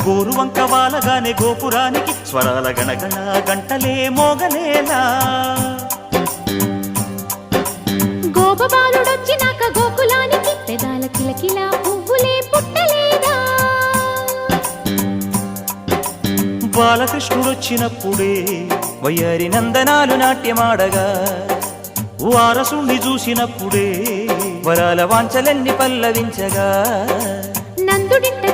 గోరువంక వాలగానే గోపురానికి స్వరాల గణగణ గంటలే మోగలేలా గోపబాలుడొచ్చినాక గోకులానికి పెదాల కిలకిల పువ్వులే పుట్టలేదా బాలకృష్ణుడొచ్చినప్పుడే వయ్యారి నందనాలు నాట్యమాడగా వారసుణ్ణి చూసినప్పుడే వరాల వాంఛలన్నీ పల్లవించగా నందుడింట